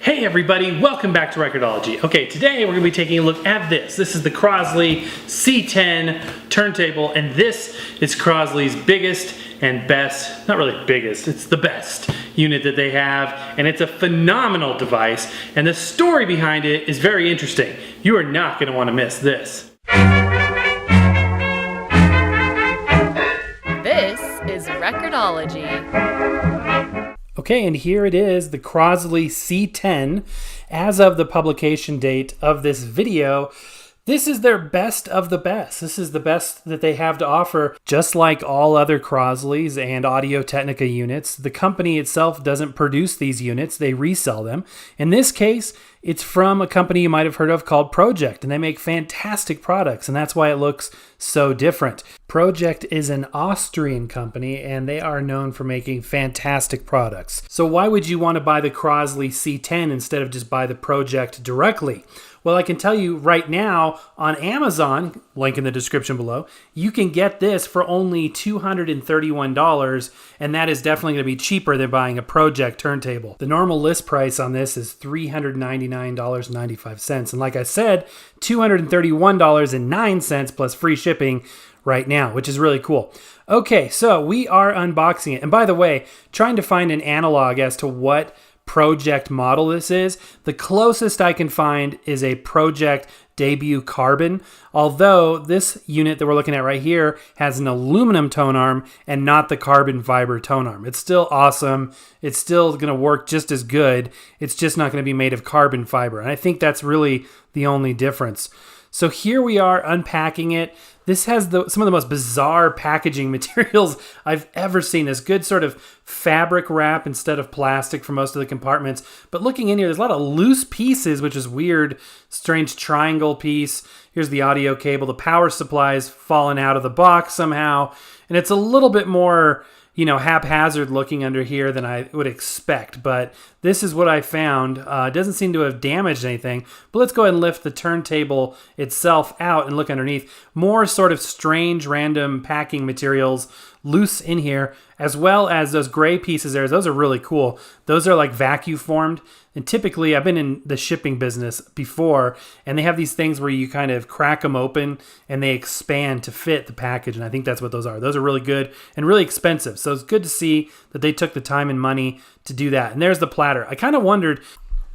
Hey everybody, welcome back to Record-ology. Okay, today we're going to be taking a look at this. This is the Crosley C10 turntable, and this is Crosley's biggest and best, not really biggest, it's the best unit that they have, and it's a phenomenal device, and the story behind it is very interesting. You are not going to want to miss this. This is Record-ology. Okay, and here it is, the Crosley C10. As of the publication date of this video, this is their best of the best. This is the best that they have to offer. Just like all other Crosleys and Audio-Technica units, the company itself doesn't produce these units, they resell them. In this case, it's from a company you might have heard of called Pro-Ject, and they make fantastic products, and that's why it looks so different. Pro-Ject is an Austrian company, and they are known for making fantastic products. So why would you want to buy the Crosley C10 instead of just buy the Pro-Ject directly? Well, I can tell you right now on Amazon, link in the description below, you can get this for only $231, and that is definitely going to be cheaper than buying a Pro-Ject turntable. The normal list price on this is $399.95, and like I said, $231.09 plus free shipping right now, which is really cool. Okay, so we are unboxing it, and by the way, trying to find an analog as to what Pro-Ject model this is. The closest I can find is a Pro-Ject Debut Carbon, although this unit that we're looking at right here has an aluminum tone arm and not the carbon fiber tone arm. It's still awesome. It's still going to work just as good. It's just not going to be made of carbon fiber. And I think that's really the only difference. So here we are unpacking it. This has some of the most bizarre packaging materials I've ever seen. This good sort of fabric wrap instead of plastic for most of the compartments. But looking in here, there's a lot of loose pieces, which is weird. Strange triangle piece. Here's the audio cable. The power supply's fallen out of the box somehow. And it's a little bit more, haphazard looking under here than I would expect, but this is what I found. It doesn't seem to have damaged anything, but let's go ahead and lift the turntable itself out and look underneath. More sort of strange random packing materials loose in here, as well as those gray pieces there. Those are really cool. Those are like vacuum formed. And typically, I've been in the shipping business before, and they have these things where you kind of crack them open and they expand to fit the package. And I think that's what those are. Those are really good and really expensive. So it's good to see that they took the time and money to do that. And there's the platter. I kind of wondered,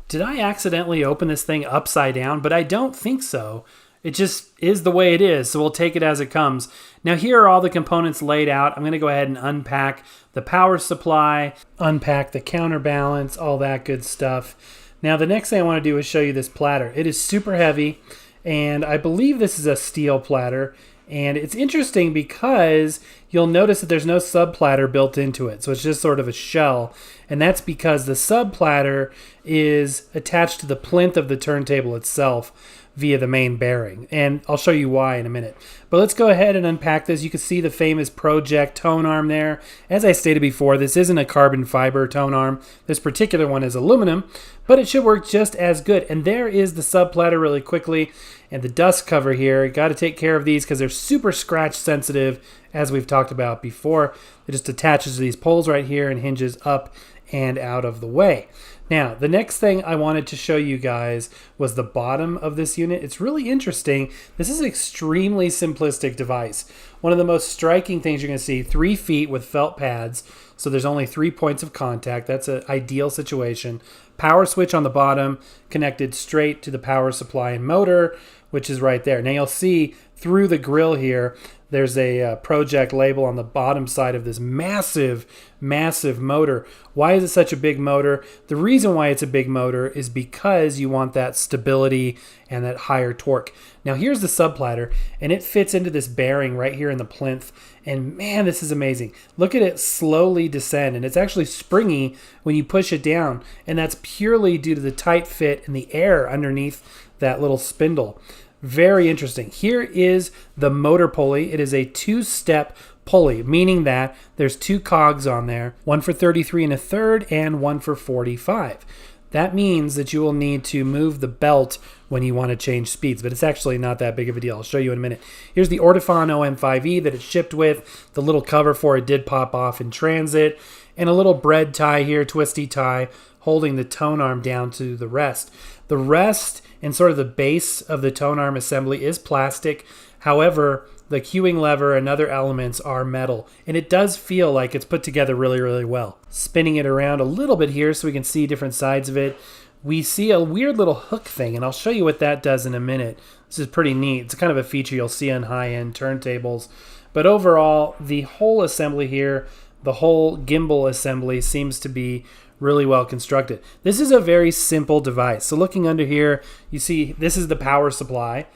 did I accidentally open this thing upside down? But I don't think so. It just is the way it is, so we'll take it as it comes. Now here are all the components laid out. I'm going to go ahead and unpack the power supply, unpack the counterbalance, all that good stuff. Now the next thing I want to do is show you this platter. It is super heavy, and I believe this is a steel platter. And it's interesting because you'll notice that there's no sub-platter built into it. So it's just sort of a shell. And that's because the sub-platter is attached to the plinth of the turntable itself via the main bearing. And I'll show you why in a minute. But let's go ahead and unpack this. You can see the famous Pro-Ject tone arm there. As I stated before, this isn't a carbon fiber tone arm. This particular one is aluminum, but it should work just as good. And there is the sub-platter really quickly. And the dust cover here, got to take care of these because they're super scratch sensitive, as we've talked about before. It just attaches to these poles right here and hinges up and out of the way. Now, the next thing I wanted to show you guys was the bottom of this unit. It's really interesting. This is an extremely simplistic device. One of the most striking things you're going to see, 3 feet with felt pads. So there's only 3 points of contact. That's an ideal situation. Power switch on the bottom, connected straight to the power supply and motor, which is right there. Now you'll see through the grill here, there's a Pro-Ject label on the bottom side of this massive, massive motor. Why is it such a big motor? The reason why it's a big motor is because you want that stability and that higher torque. Now here's the sub-platter, and it fits into this bearing right here in the plinth. And man, this is amazing. Look at it slowly descend, and it's actually springy when you push it down. And that's purely due to the tight fit and the air underneath that little spindle. Very interesting. Here is the motor pulley. It is a 2-step pulley, meaning that there's 2 cogs on there, one for 33 1/3 and one for 45. That means that you will need to move the belt when you want to change speeds, but it's actually not that big of a deal. I'll show you in a minute. Here's the Ortofon OM5e that it shipped with. The little cover for it did pop off in transit. and a little bread tie here, twisty tie, holding the tone arm down to the rest. The rest and sort of the base of the tone arm assembly is plastic. However, the cueing lever and other elements are metal, and it does feel like it's put together really, really well. Spinning it around a little bit here so we can see different sides of it, we see a weird little hook thing, and I'll show you what that does in a minute. This is pretty neat. It's kind of a feature you'll see on high-end turntables. But overall, the whole assembly here, the whole gimbal assembly seems to be really well constructed. This is a very simple device. So looking under here, you see this is the power supply.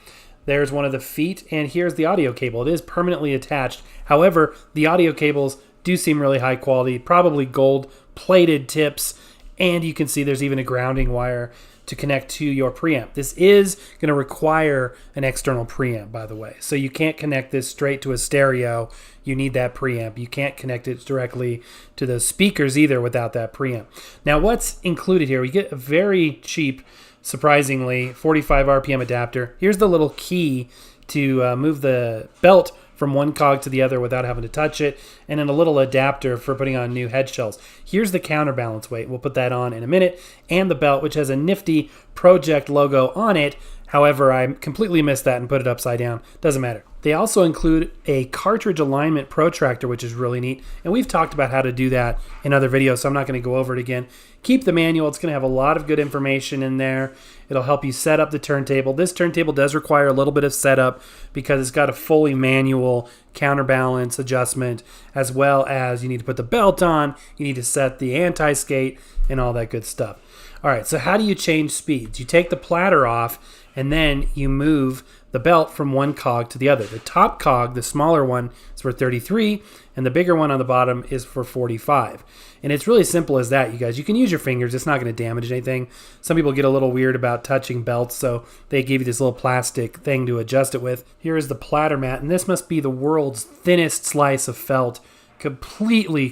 There's one of the feet, and here's the audio cable. It is permanently attached. However, the audio cables do seem really high quality, probably gold-plated tips, and you can see there's even a grounding wire to connect to your preamp. This is going to require an external preamp, by the way. So you can't connect this straight to a stereo. You need that preamp. You can't connect it directly to the speakers either without that preamp. Now, what's included here? We get a very cheap, surprisingly, 45 RPM adapter. Here's the little key to move the belt from one cog to the other without having to touch it, and then a little adapter for putting on new head shells. Here's the counterbalance weight. We'll put that on in a minute, and the belt, which has a nifty Pro-Ject logo on it. However, I completely missed that and put it upside down. Doesn't matter. They also include a cartridge alignment protractor, which is really neat. And we've talked about how to do that in other videos, so I'm not going to go over it again. Keep the manual. It's going to have a lot of good information in there. It'll help you set up the turntable. This turntable does require a little bit of setup because it's got a fully manual counterbalance adjustment, as well as you need to put the belt on, you need to set the anti-skate, and all that good stuff. All right, so how do you change speeds? You take the platter off, and then you move the belt from one cog to the other. The top cog, the smaller one, is for 33, and the bigger one on the bottom is for 45. And it's really simple as that, you guys. You can use your fingers. It's not going to damage anything. Some people get a little weird about touching belts, so they give you this little plastic thing to adjust it with. Here is the platter mat, and this must be the world's thinnest slice of felt. Completely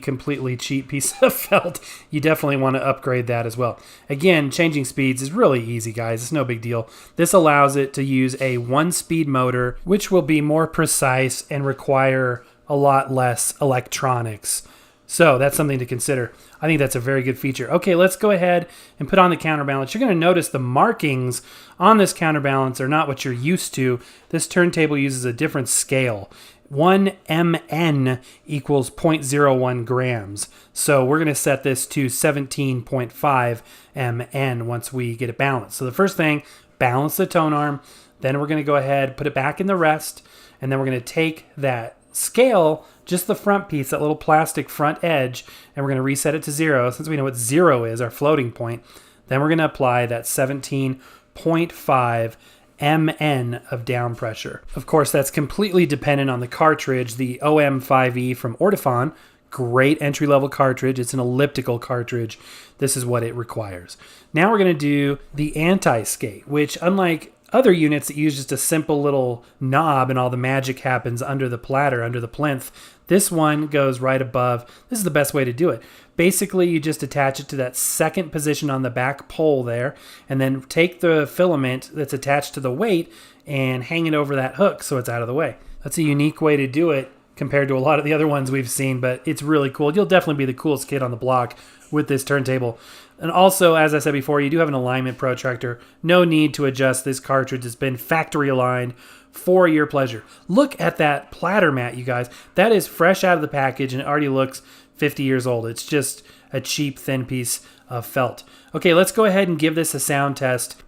cheap piece of felt. You definitely want to upgrade that as well. Again, changing speeds is really easy, guys. It's no big deal. This allows it to use a one-speed motor, which will be more precise and require a lot less electronics. So that's something to consider. I think that's a very good feature. Okay, let's go ahead and put on the counterbalance. You're going to notice the markings on this counterbalance are not what you're used to. This turntable uses a different scale. 1 mn equals 0.01 grams. So we're going to set this to 17.5 mn once we get it balanced. So the first thing, balance the tone arm. Then we're going to go ahead, put it back in the rest, and then we're going to take that scale, just the front piece, that little plastic front edge, and we're going to reset it to 0, since we know what 0 is, our floating point. Then we're going to apply that 17.5 mn of down pressure. Of course, that's completely dependent on the cartridge, the OM5e from Ortofon. Great entry-level cartridge. It's an elliptical cartridge. This is what it requires. Now we're going to do the anti-skate, which, unlike other units that use just a simple little knob and all the magic happens under the platter, under the plinth, this one goes right above. This is the best way to do it. Basically, you just attach it to that second position on the back pole there, and then take the filament that's attached to the weight and hang it over that hook so it's out of the way. That's a unique way to do it compared to a lot of the other ones we've seen, but it's really cool. You'll definitely be the coolest kid on the block with this turntable. And also, as I said before, you do have an alignment protractor. No need to adjust this cartridge. It's been factory aligned for your pleasure. Look at that platter mat, you guys. That is fresh out of the package and it already looks 50 years old. It's just a cheap, thin piece of felt. Okay, let's go ahead and give this a sound test.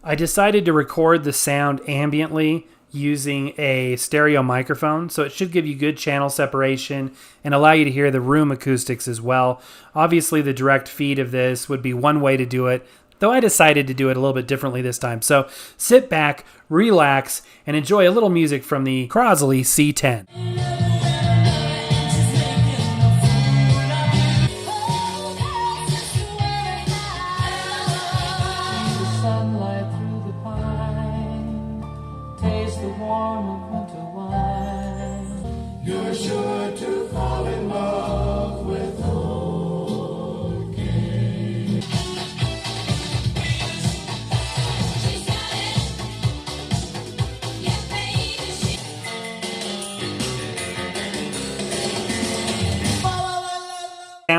I decided to record the sound ambiently using a stereo microphone, so it should give you good channel separation and allow you to hear the room acoustics as well. Obviously, the direct feed of this would be one way to do it, though I decided to do it a little bit differently this time. So sit back, relax, and enjoy a little music from the Crosley C10. You're sure to fall in love with okay.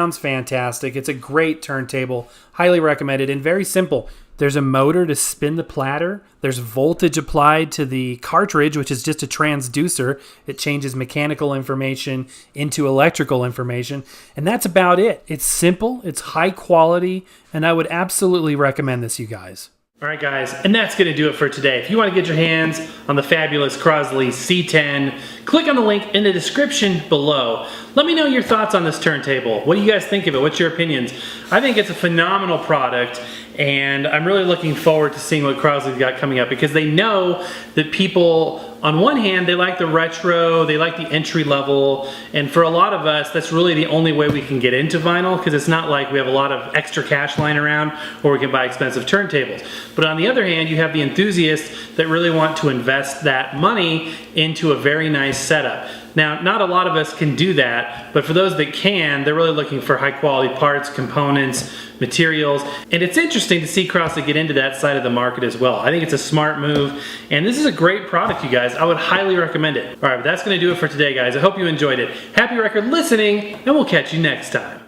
sounds fantastic. It's a great turntable, highly recommended, and very simple. There's a motor to spin the platter. There's voltage applied to the cartridge, which is just a transducer. It changes mechanical information into electrical information. And that's about it. It's simple, it's high quality, and I would absolutely recommend this, you guys. All right, guys, and that's going to do it for today. If you want to get your hands on the fabulous Crosley C10, click on the link in the description below. Let me know your thoughts on this turntable. What do you guys think of it? What's your opinions? I think it's a phenomenal product, and I'm really looking forward to seeing what Crosley's got coming up, because they know that people, on one hand, they like the retro, they like the entry level, and for a lot of us, that's really the only way we can get into vinyl, because it's not like we have a lot of extra cash lying around or we can buy expensive turntables. But on the other hand, you have the enthusiasts that really want to invest that money into a very nice setup. Now, not a lot of us can do that, but for those that can, they're really looking for high quality parts, components, materials, and it's interesting to see Crosley get into that side of the market as well. I think it's a smart move, and this is a great product, you guys. I would highly recommend it. All right, but that's gonna do it for today, guys. I hope you enjoyed it. Happy record listening, and we'll catch you next time.